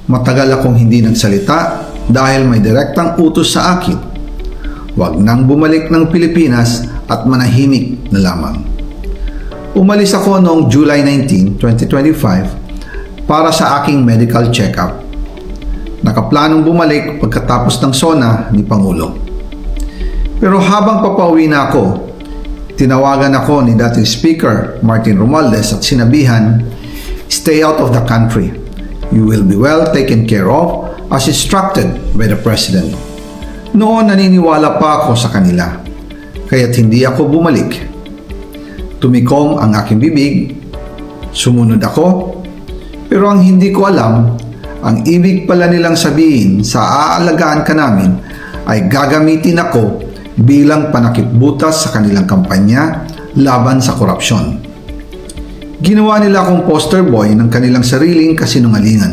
Matagal akong hindi nagsalita dahil may direktang utos sa akin. Huwag nang bumalik ng Pilipinas at manahimik na lamang. Umalis ako noong July 19, 2025 para sa aking medical check-up. Nakaplanong bumalik pagkatapos ng SONA ni Pangulo. Pero habang papauwi na ako, tinawagan ako ni dating Speaker Martin Romualdez at sinabihan, "Stay out of the country. You will be well taken care of as instructed by the President." Noon naniniwala pa ako sa kanila, kaya't hindi ako bumalik. Tumikom ang aking bibig, sumunod ako, pero ang hindi ko alam, ang ibig pala nilang sabihin sa aalagaan ka namin ay gagamitin ako bilang panakipbutas sa kanilang kampanya laban sa korupsyon. Ginawa nila akong poster boy ng kanilang sariling kasinungalingan.